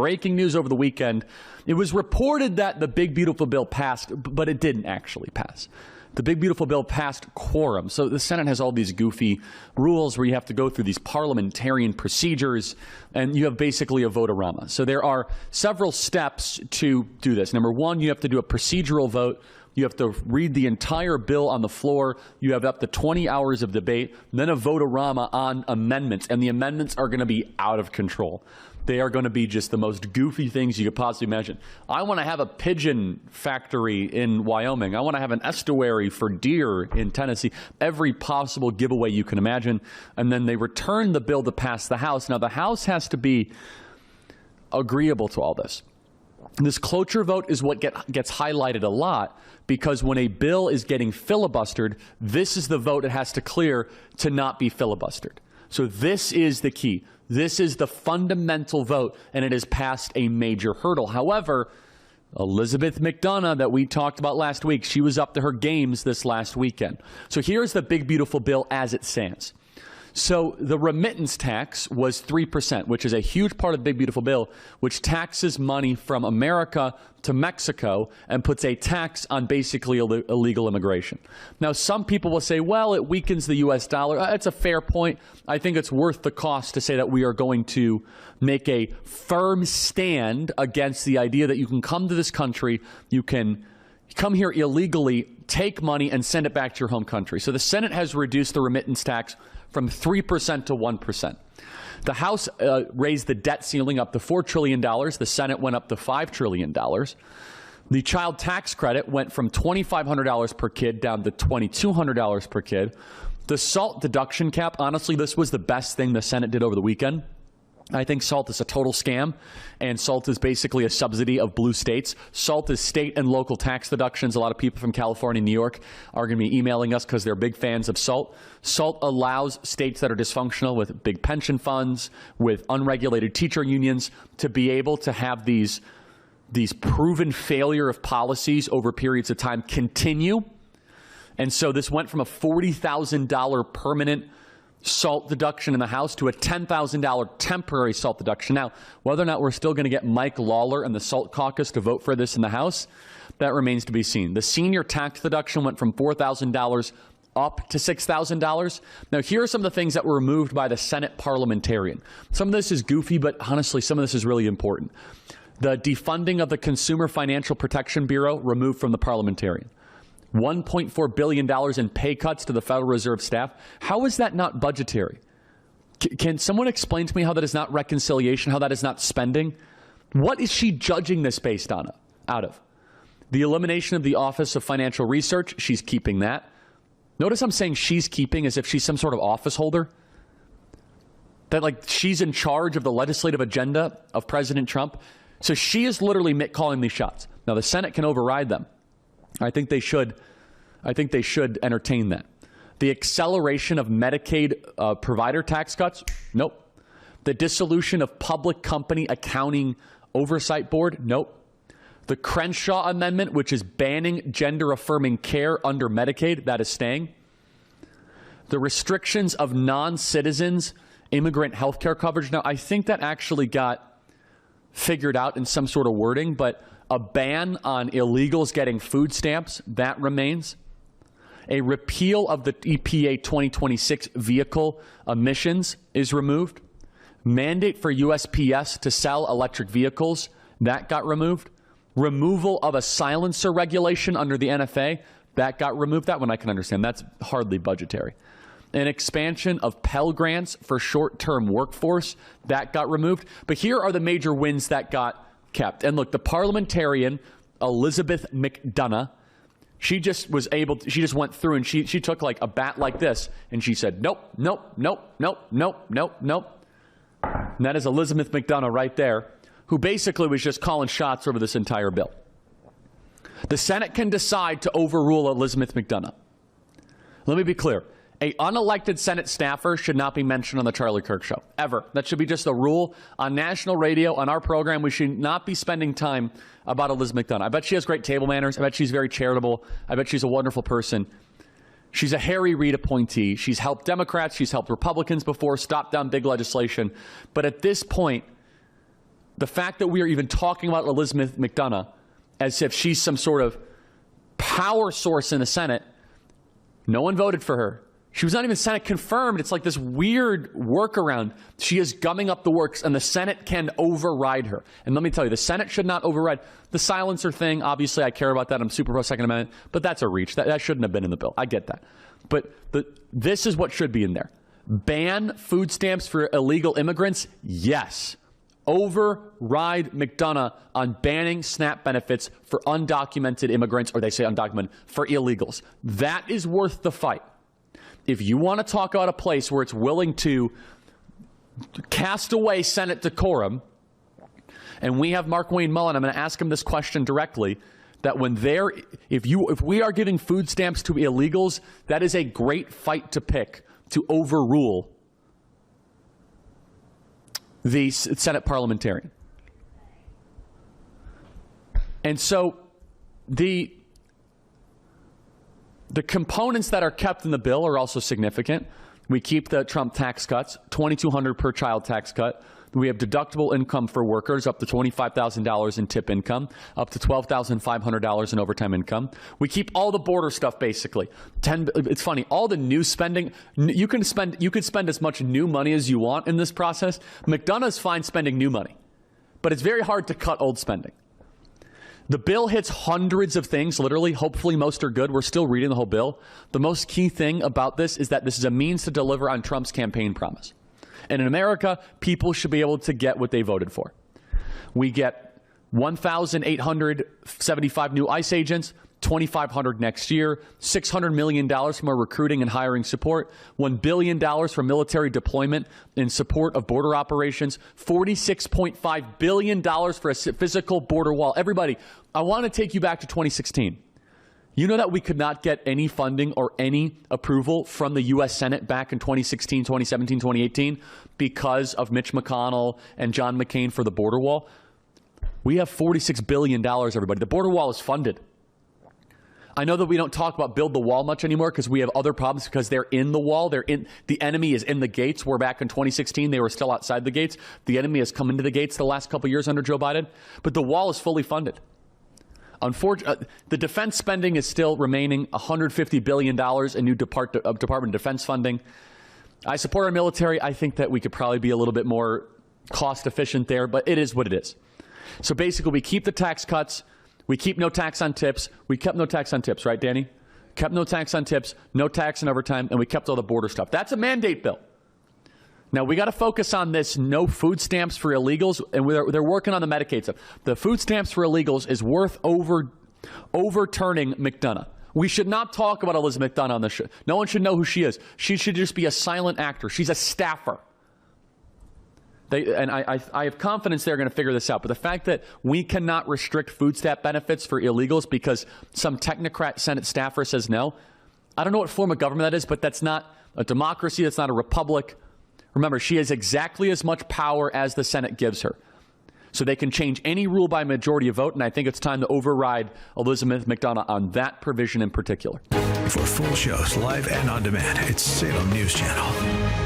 breaking news over the weekend. It was reported that the big, beautiful bill passed, but it didn't actually pass. The big, beautiful bill passed quorum. So the Senate has all these goofy rules where you have to go through these parliamentarian procedures, and you have basically a vote-a-rama. So there are several steps to do this. Number one, you have to do a procedural vote. You have to read the entire bill on the floor. You have up to 20 hours of debate, then a vote-a-rama on amendments. And the amendments are going to be out of control. They are going to be just the most goofy things you could possibly imagine. I want to have a pigeon factory in Wyoming. I want to have an estuary for deer in Tennessee. Every possible giveaway you can imagine. And then they return the bill to pass the House. Now, the House has to be agreeable to all this. This cloture vote is what gets highlighted a lot, because when a bill is getting filibustered, this is the vote it has to clear to not be filibustered. So this is the key. This is the fundamental vote, and it has passed a major hurdle. However, Elizabeth McDonough that we talked about last week, she was up to her games this last weekend. So here's the big, beautiful bill as it stands. So the remittance tax was 3%, which is a huge part of the big, beautiful bill, which taxes money from America to Mexico and puts a tax on basically illegal immigration. Now, some people will say, well, it weakens the U.S. dollar. That's a fair point. I think it's worth the cost to say that we are going to make a firm stand against the idea that you can come to this country, you can come here illegally, take money, and send it back to your home country. So the Senate has reduced the remittance tax from 3% to 1%. The House raised the debt ceiling up to $4 trillion. The Senate went up to $5 trillion. The child tax credit went from $2,500 per kid down to $2,200 per kid. The SALT deduction cap, honestly, this was the best thing the Senate did over the weekend. I think SALT is a total scam, and SALT is basically a subsidy of blue states. SALT is state and local tax deductions. A lot of people from California and New York are going to be emailing us because they're big fans of SALT. SALT allows states that are dysfunctional with big pension funds, with unregulated teacher unions, to be able to have these proven failure of policies over periods of time continue. And so this went from a $40,000 permanent SALT deduction in the House to a $10,000 temporary SALT deduction. Now, whether or not we're still going to get Mike Lawler and the SALT caucus to vote for this in the House, that remains to be seen. The senior tax deduction went from $4,000 up to $6,000. Now, here are some of the things that were removed by the Senate parliamentarian. Some of this is goofy, but honestly, some of this is really important. The defunding of the Consumer Financial Protection Bureau removed from the parliamentarian. $1.4 billion in pay cuts to the Federal Reserve staff. How is that not budgetary? Can someone explain to me how that is not reconciliation, how that is not spending? What is she judging this based on out of? The elimination of the Office of Financial Research, she's keeping that. Notice I'm saying she's keeping as if she's some sort of office holder. That like she's in charge of the legislative agenda of President Trump. So she is literally calling these shots. Now the Senate can override them. I think they should entertain that. The acceleration of Medicaid provider tax cuts? Nope. The dissolution of Public Company Accounting Oversight Board? Nope. The Crenshaw Amendment, which is banning gender-affirming care under Medicaid, that is staying. The restrictions of non-citizens immigrant health care coverage. Now, I think that actually got figured out in some sort of wording, but a ban on illegals getting food stamps, that remains. A repeal of the EPA 2026 vehicle emissions is removed. Mandate for USPS to sell electric vehicles, that got removed. Removal of a silencer regulation under the NFA, that got removed. That one I can understand. That's hardly budgetary. An expansion of Pell Grants for short-term workforce, that got removed. But here are the major wins that got kept. And look, the parliamentarian, Elizabeth McDonough, she just went through and she took like a bat like this and she said, nope, nope, nope, nope, nope, nope, nope. And that is Elizabeth McDonough right there, who basically was just calling shots over this entire bill. The Senate can decide to overrule Elizabeth McDonough. Let me be clear. An unelected Senate staffer should not be mentioned on the Charlie Kirk Show, ever. That should be just a rule on national radio, on our program. We should not be spending time about Elizabeth McDonough. I bet she has great table manners. I bet she's very charitable. I bet she's a wonderful person. She's a Harry Reid appointee. She's helped Democrats. She's helped Republicans before, stopped down big legislation. But at this point, the fact that we are even talking about Elizabeth McDonough as if she's some sort of power source in the Senate, no one voted for her. She was not even Senate confirmed. It's like this weird workaround. She is gumming up the works, and the Senate can override her. And let me tell you, the Senate should not override the silencer thing. Obviously, I care about that. I'm super pro Second Amendment, but that's a reach. That shouldn't have been in the bill. I get that. But this is what should be in there. Ban food stamps for illegal immigrants? Yes. Override McDonough on banning SNAP benefits for undocumented immigrants, or they say undocumented, for illegals. That is worth the fight. If you want to talk about a place where it's willing to cast away Senate decorum, and we have Mark Wayne Mullen, I'm going to ask him this question directly, that when if we are giving food stamps to illegals, that is a great fight to pick to overrule the Senate parliamentarian. And so the components that are kept in the bill are also significant. We keep the Trump tax cuts, $2,200 per child tax cut. We have deductible income for workers up to $25,000 in tip income, up to $12,500 in overtime income. We keep all the border stuff basically. It's funny, all the new spending, you could spend as much new money as you want in this process. McDonough's fine spending new money, but it's very hard to cut old spending. The bill hits hundreds of things, literally. Hopefully most are good. We're still reading the whole bill. The most key thing about this is that this is a means to deliver on Trump's campaign promise. And in America, people should be able to get what they voted for. We get 1,875 new ICE agents, 2,500 next year, $600 million from our recruiting and hiring support, $1 billion for military deployment in support of border operations, $46.5 billion for a physical border wall. Everybody, I want to take you back to 2016. You know that we could not get any funding or any approval from the U.S. Senate back in 2016, 2017, 2018 because of Mitch McConnell and John McCain for the border wall. We have $46 billion, everybody. The border wall is funded. I know that we don't talk about build the wall much anymore because we have other problems because they're in the wall. The enemy is in the gates, where back in 2016 they were still outside the gates. The enemy has come into the gates the last couple of years under Joe Biden, but the wall is fully funded. Unfortunately, the defense spending is still remaining $150 billion in new Department of Defense funding. I support our military. I think that we could probably be a little bit more cost efficient there, but it is what it is. So basically, we keep the tax cuts. We keep no tax on tips. We kept no tax on tips, right, Danny? Kept no tax on tips, no tax on overtime, and we kept all the border stuff. That's a mandate bill. Now, we got to focus on this no food stamps for illegals, and they're working on the Medicaid stuff. The food stamps for illegals is worth overturning McDonough. We should not talk about Elizabeth McDonough on the show. No one should know who she is. She should just be a silent actor. She's a staffer. I have confidence they're going to figure this out. But the fact that we cannot restrict food stamp benefits for illegals because some technocrat Senate staffer says no, I don't know what form of government that is, but that's not a democracy. That's not a republic. Remember, she has exactly as much power as the Senate gives her. So they can change any rule by majority of vote, and I think it's time to override Elizabeth McDonough on that provision in particular. For full shows, live and on demand, it's Salem News Channel.